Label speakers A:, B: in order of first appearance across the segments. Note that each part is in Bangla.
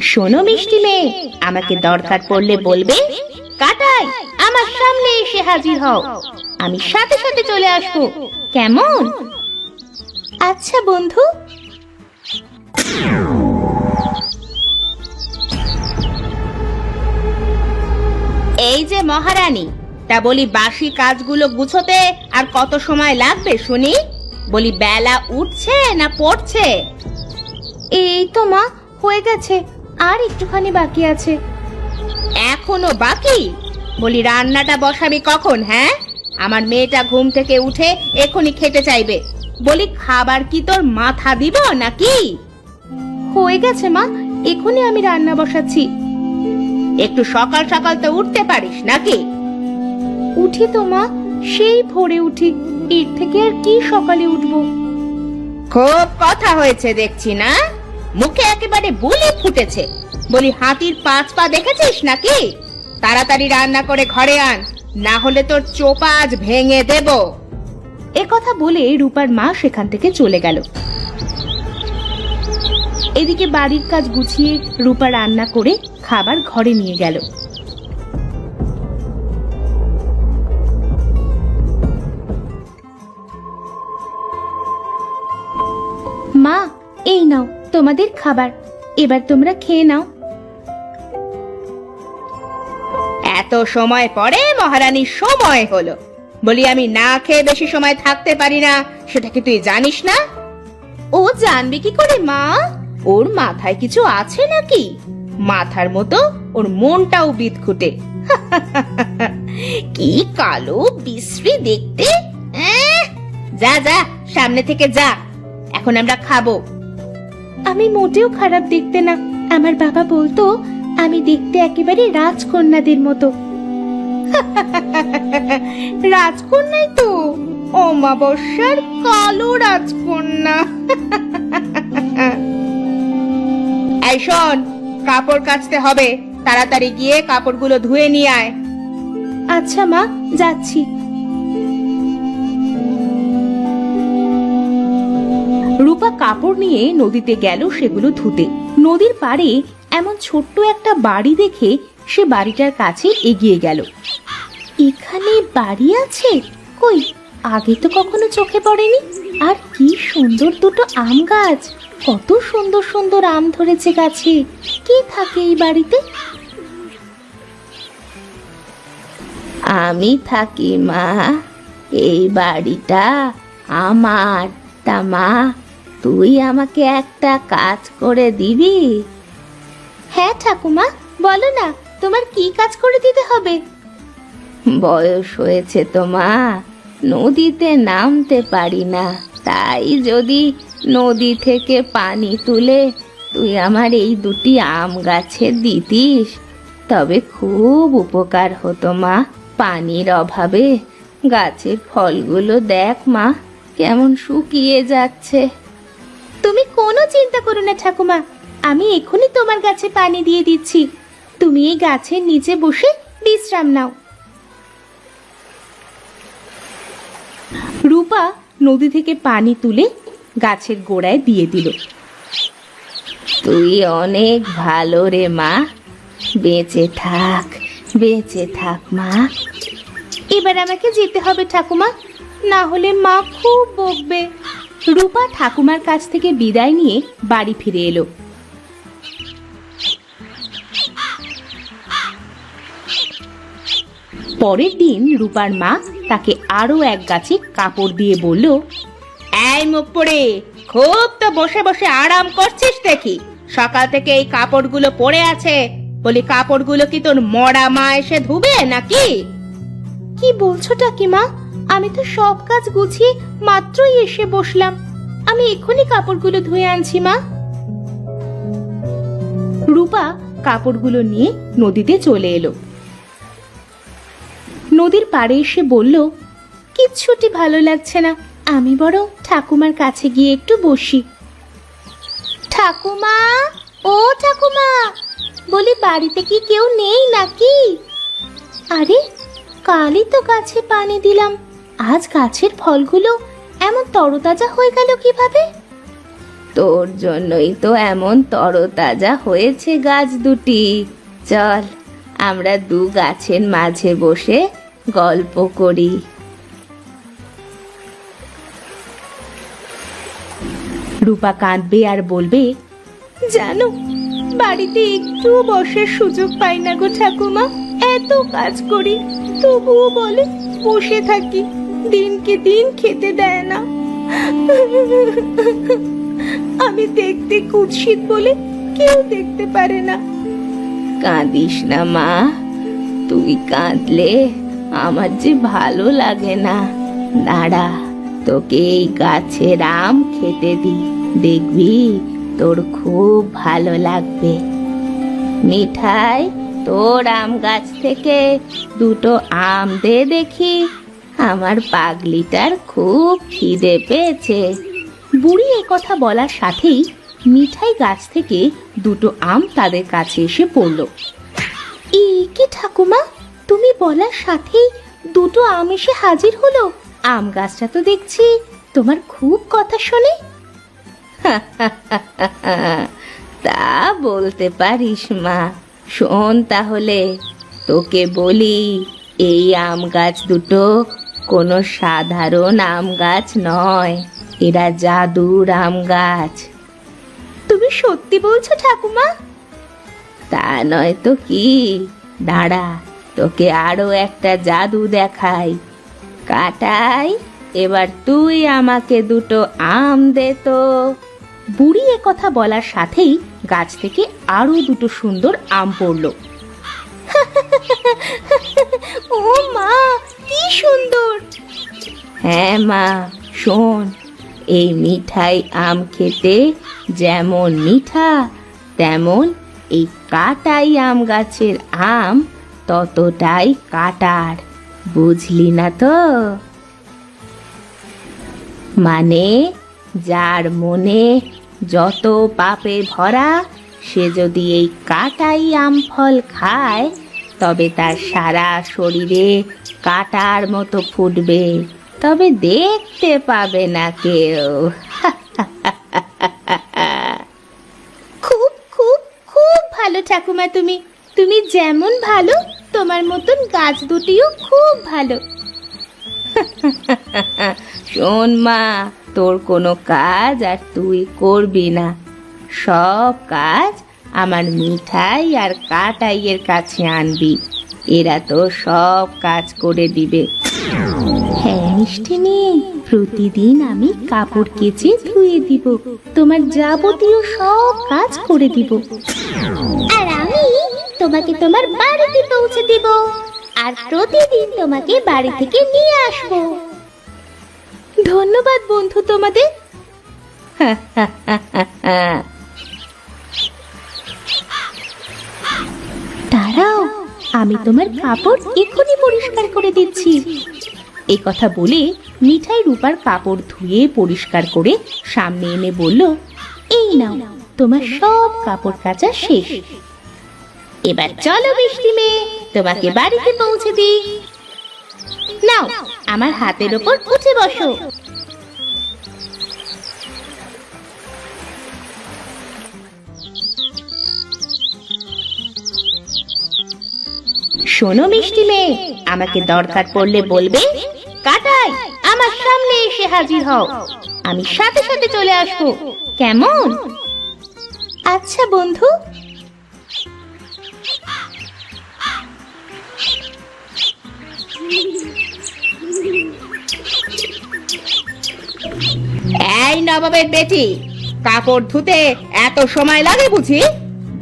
A: শোনো মিষ্টি মেয়ে, আমাকে দরকার পড়লে বলবে, কাটাই আমার সামনে এসে হাজির হও, আমি সাথে সাথে চলে আসবো, কেমন? আচ্ছা বন্ধু। এই যে মহারানী, তা বলি বাসি কাজগুলো গুছোতে আর কত সময় লাগবে শুনি? বলি বেলা উঠছে না পড়ছে? এই তো মা, হয়ে গেছে, আর একটুখানি বাকি আছে। এখনো বাকি? বলি রান্নাটা বসাবি কখন? হ্যাঁ, আমার মেয়েটা ঘুম থেকে উঠে এখনই খেতে চাইবে। বলি খাবার কি তোর মাথা দিব নাকি? হয়ে গেছে মা, এখনই আমি রান্না বসাচ্ছি। একটু সকাল সকাল তো উঠতে পারিস নাকি? উঠি তো মা, সেই ভোরে উঠি, এর থেকে আর কি সকালে উঠবো? খুব কথা হয়েছে দেখছি না, মুখে একেবারে বুলি ফুটেছে। বলি হাতির 5 পা দেখেছিস নাকি? তাড়াতাড়ি রান্না করে ঘরে আন, না হলে তোর চোপা আজ ভেঙে দেব। এ কথা বলে রূপার মা সেখান থেকে চলে গেল। এদিকে বাড়ির কাজ গুছিয়ে রূপা রান্না করে খাবার ঘরে নিয়ে গেল। মা, এই নাও তোমাদের খাবার, এবার তোমরা খেয়ে নাও। এত সময় পরে মহারানীর সময় হলো। বলি আমি না খেয়ে বেশি সময় থাকতে পারি না, সেটা কি তুই জানিস না? ও জানবে কি করে মা? ওর মাথায় কিছু আছে নাকি? মাথার মতো ওর মনটাও বিদঘুটে। কি কালো বিশ্রী দেখতে। যা যা, সামনে থেকে যা, এখন আমরা খাবো। আমি মোটেও খারাপ দেখতে না, আমার বাবা বলতো আমি দেখতে একেবারে রাজকন্যাদের মতো। রাজকন্যাই তো, অমাবস্যার কালো রাজকন্যা। এই শোন, কাপড় কাচতে হবে, তাড়াতাড়ি গিয়ে কাপড়গুলো ধুয়ে নিয়ে আয়। আচ্ছা মা, যাচ্ছি। রূপা কাপড় নিয়ে নদীতে গেল সেগুলো ধুতে। নদীর পাড়ে এমন ছোট্ট একটা বাড়ি দেখে সে বাড়িটার কাছে এগিয়ে গেল। এখানে বাড়ি আছে? কই, আগে তো কখনো চোখে পড়েনি। আর কি সুন্দর দুটো আম গাছ, কত সুন্দর সুন্দর আম ধরেছে গাছে। কে থাকে এই বাড়িতে? আমি থাকি মা, এই বাড়িটা আমার। তা মা, তুই আমাকে একটা কাজ করে দিবি? হ্যাঁ ঠাকুমা, বলো না, তোমার কি কাজ করে দিতে হবে? বয়স হয়েছে তো মা, নদীতে নামতে পারি না, তাই যদি নদী থেকে পানি তুলে তুই আমার এই দুটি আম গাছে দিতিস তবে খুব উপকার হতো মা। পানির অভাবে গাছের ফলগুলো দেখ মা, কেমন শুকিয়ে যাচ্ছে। তুমি কোনো চিন্তা করো না ঠাকুমা, আমি এখনই তোমার গাছে পানি দিয়ে দিচ্ছি। তুমি এই গাছের নিচে বসে বিশ্রাম নাও। রূপা নদী থেকে পানি তুলে গাছের গোড়ায় দিয়ে দিল। তুই অনেক ভালো রে মা, বেঁচে থাক, বেঁচে থাক মা। এবার আমাকে যেতে হবে ঠাকুমা, না হলে মা খুব বকবে। রূপা ঠাকুমার কাছ থেকে বিদায় নিয়ে বাড়ি ফিরে এলো। পরের দিন রূপার মা তাকে আরো এক গাছে কাপড় দিয়ে বলল, এই মুখ পড়ে, খুব তো বসে বসে আরাম করছিস দেখি। সকাল থেকে এই কাপড়গুলো পড়ে আছে, বলি কাপড়গুলো কি তোর মরা মা এসে ধুবে নাকি? কি বলছো কাকিমা? আমি তো সব কাজ গুছিয়ে মাত্রই এসে বসলাম, আমি এক্ষুনি কাপড়গুলো ধুয়ে আনছি মা। রূপা কাপড়গুলো নিয়ে নদীতে চলে এলো। নদীর পাড়ে এসে বলল, কিচ্ছুটি ভালো লাগছে না, আমি বরং ঠাকুমার কাছে গিয়ে একটু বসি। ঠাকুমা, ও ঠাকুমা, বলি বাড়িতে কি কেউ নেই নাকি? আরে, কালই তো গাছে পানি দিলাম, আজ গাছের ফলগুলো এমন তরতাজা হয়ে গেল কিভাবে? তোর জন্যই তো এমন তরতাজা হয়েছে গাছ দুটি। চল আমরা দু গাছের মাঝে বসে গল্প করি। রূপা কাঁদবে আর বলবে, জানো বাড়িতে একটু বসার সুযোগ পাই না গো ঠাকুমা। এত কাজ করি তবুও বলে বসে থাকি, দিনকে দিন খেতে দেয় না। আমি দেখতে কুৎসিত বলে কেউ দেখতে পারে না। কাঁদিস না মা, তুই কাঁদলে আমার যে ভালো লাগে না। দাঁড়া, তোকে এই গাছের আম খেতে দি, দেখবি তোর খুব ভালো লাগবে। মিঠাই, তোর আম গাছ থেকে দুটো আম দে দেখি, আমার পাগলিটার খুব খিদে পেয়েছে। বুড়ি এ কথা বলার সাথেই মিঠাই গাছ থেকে দুটো আম তাদের কাছে এসে পড়ল। এই কি ঠাকুমা, তুমি বলার সাথেই দুটো আম এসে হাজির হলো? আম গাছটা তো দেখছি তোমার খুব কথা শোনে। তা বলতে পারিস মা। শোন তাহলে, তোকে বলি, এই আম গাছ দুটো কোনো সাধারণ আম গাছ নয়, এরা জাদুর আম গাছ। তুমি সত্যি বলছো ঠাকুমা? তা নয় তো কি, দাঁড়া তোকে আরো একটা জাদু দেখাই। কাটাই, এবার তুই আমাকে দুটো আম দে তো। বুড়ি এ কথা বলার সাথেই গাছ থেকে আরো দুটো সুন্দর আম পড়ল। ও মা, কি সুন্দর! হ্যাঁ মা, শোন, এই মিঠাই আম খেতে যেমন মিঠা, তেমন এই কাটাই আম গাছের আম ততটাই কাটার, বুঝলি না তো? মানে যার মনে যত পাপে ভরা, সে যদি এই কাটাই আম ফল খায়, তবে তার সারা শরীরে কাটার মতো ফুটবে, তবে দেখতে পাবে না কেউ। খুব খুব খুব ভালো ঠাকুমা তুমি। তুমি যেমন ভালো, তোমার মতন গাছ দুটিও খুব ভালো। শোন মা, তোর কোনো কাজ আর তুই করবি না, সব কাজ আমার মিঠাই আর কাটাইয়ের কাছে আনবি, এরা তো সব কাজ করে দিবে। হ্যাঁ মিষ্টি মেয়ে, প্রতিদিন আমি কাপড় কেচে ধুয়ে দিব, তোমার যাবতীয় সব কাজ করে দিব। আর আমি তোমাকে তোমার বাড়িতে পৌঁছে দিব, আর প্রতিদিন তোমাকে বাড়ি থেকে নিয়ে আসবো। ধন্যবাদ বন্ধু তোমাদের। দাঁড়াও, আমি তোমার কাপড় এক্ষুনি পরিষ্কার করে দিচ্ছি। এই কথা বলে মিঠাই রূপার কাপড় ধুয়ে পরিষ্কার করে সামনে এনে বলল, এই নাও, তোমার সব কাপড় কাচা শেষ। এবার চলো মিষ্টি মেয়ে, তোমাকে বাড়িতে পৌঁছে দিই। নাও, আমার হাতের ওপর উঠে বসো। শোনো মিষ্টি মেয়ে, আমাকে দরকার পড়লে বলবে, কাটাই আমার সামনে এসে হাজির হও, আমি সাথে সাথে চলে আসবো, কেমন? আচ্ছা বন্ধু। এই নবাবের বেটি, কাপড় ধুতে এত সময় লাগে বুঝি?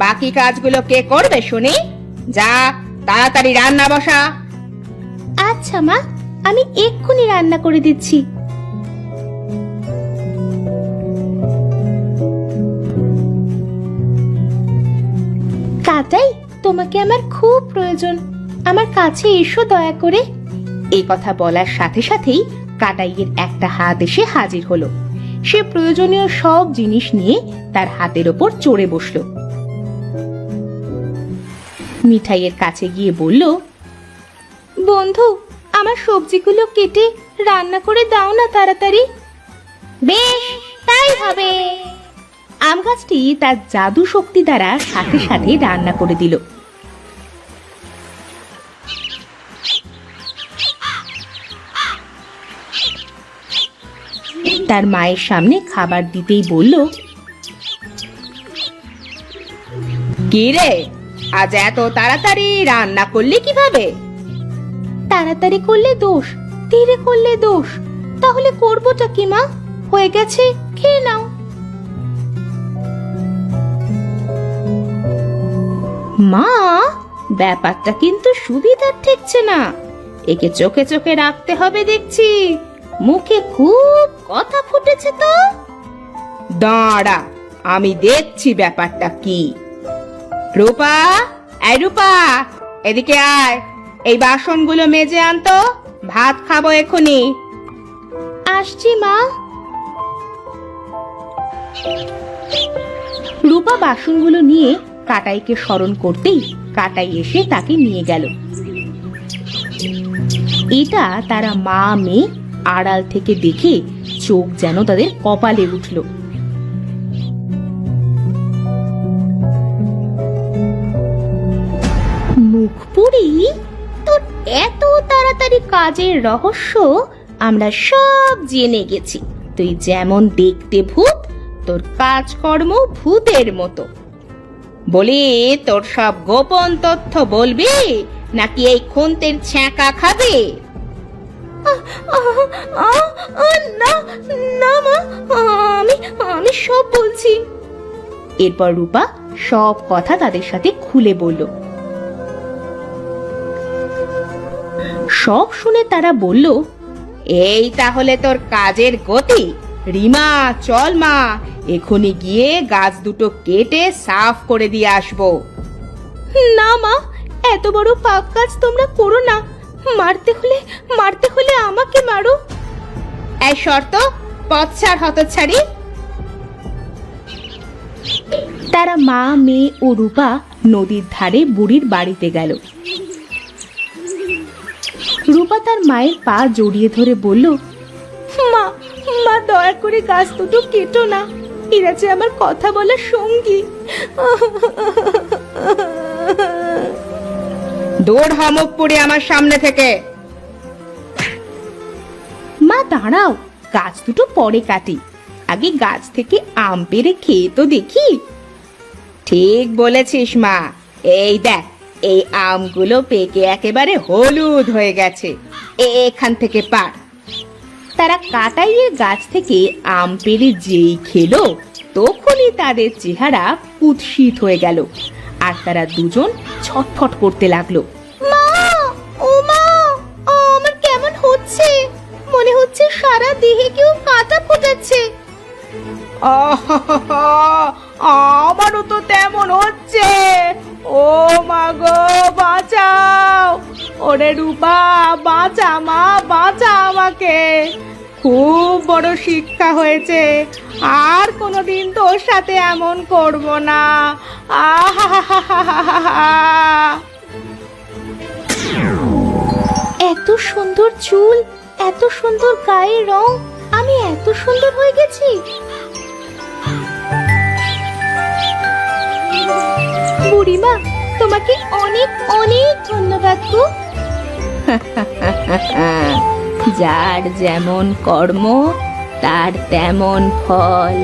A: বাকি কাজগুলো কে করবে শুনি? যা, তাড়াতাড়ি রান্না বসা। আচ্ছা মা, আমি এক্ষুনি রান্না করে দিচ্ছি। কাটাই, তোমাকে আমার খুব প্রয়োজন, আমার কাছে এসো দয়া করে। এই কথা বলার সাথে সাথেই কাটাইয়ের একটা হাত এসে হাজির হলো। সে প্রয়োজনীয় সব জিনিস নিয়ে তার হাতের ওপর চড়ে বসলো। মিঠাইয়ের কাছে গিয়ে বলল, বন্ধু, আমার সবজিগুলো কেটে রান্না করে দাও না তাড়াতাড়ি। বেশ, তাই হবে। আম গাছটি তার জাদু শক্তি দ্বারা সাথে সাথে রান্না করে দিল। তার মায়ের সামনে খাবার দিতেই বলল, কি রে, আজ এত তাড়াতাড়ি রান্না করলি কিভাবে? তাড়াতাড়ি করলে দোষ, ধীরে করলে দোষ। তাহলে করবোটা কি মা? হয়ে গেছে, খেয়ে নাও। মা, ব্যাপারটা কিন্তু সুবিধার ঠেকছে না। একে চোখে চোখে রাখতে হবে দেখছি। মুখে খুব কথা ফুটেছে তো। দাঁড়া, আমি দেখছি ব্যাপারটা কি। রূপা, এই রূপা, এদিকে আয়। এই বাসনগুলো মেজে আনতো, ভাত খাবো এখনি। আসছি মা। রূপা বাসনগুলো নিয়ে কাটাইকে স্মরণ করতেই কাটাই এসে তাকে নিয়ে গেল। এটা তারা মা মেয়ে আড়াল থেকে দেখে চোখ যেন তাদের কপালে উঠল। মুখপুরি, তোর এত তাড়াতাড়ি কাজের রহস্য আমরা সব জেনে গেছি। তুই যেমন দেখতে ভূত, তোর কাজকর্ম ভূতের মতো। বলি, তোর সব গোপন তথ্য বলবি নাকি এই খুন্তির ছ্যাঁকা খাবি? না না মা, আমি সব বলছি। এরপর রূপা সব কথা তাদের সাথে খুলে বলল। সব শুনে তারা বলল, এই তাহলে তোর কাজের গতি। রিমা, চল মা, এখনি গিয়ে গাছ দুটো কেটে সাফ করে দিয়ে আসবো। না মা, এত বড় পাপ কাজ তোমরা করো না। মারতে হলে আমাকে মারো। এই শর্ত, পথ ছাড় হতচ্ছাড়ি। তারা মা, মেয়ে ও রূপা নদীর ধারে বুড়ির বাড়িতে গেল। রূপা তার মায়ের পা জড়িয়ে ধরে বলল, মা, দয়া করে গাছ দুটো কেটো না। এরা যে আমার কথা বলার সঙ্গী। দৌড় হ মুখপুরি আমার সামনে থেকে। মা দাঁড়াও, গাছ দুটো পরে কাটি। আগে গাছ থেকে আম পেড়ে খেয়ে তো দেখি। ঠিক বলেছিস মা। এই দেখ, এই আমগুলো পেকে একেবারে হলুদ হয়ে গেছে। এখান থেকে পার। তারা কাটাইয়ের গাছ থেকে আম পেড়ে যেই খেলো, তখনই তাদের চেহারা কুৎসিত হয়ে গেল আর তারা দুজন ছটফট করতে লাগলো। মা, ও মা, আমার কেমন হচ্ছে? মনে হচ্ছে সারা দেহে কেউ কাঁটা ফোটাচ্ছে। আমারও তো তেমন হচ্ছে। ও মা গো, বাঁচাও। ওরে রূপা, বাঁচা মা, বাঁচা আমাকে। খুব বড় শিক্ষা হয়েছে। আর কোনোদিন তোর সাথে এমন করব না। এত সুন্দর চুল, এত সুন্দর গায়ের রং, আমি এত সুন্দর হয়ে গেছি। বুড়িমা, তোমাকে অনেক অনেক ধন্যবাদ গো। যার যেমন কর্ম তার তেমন ফল।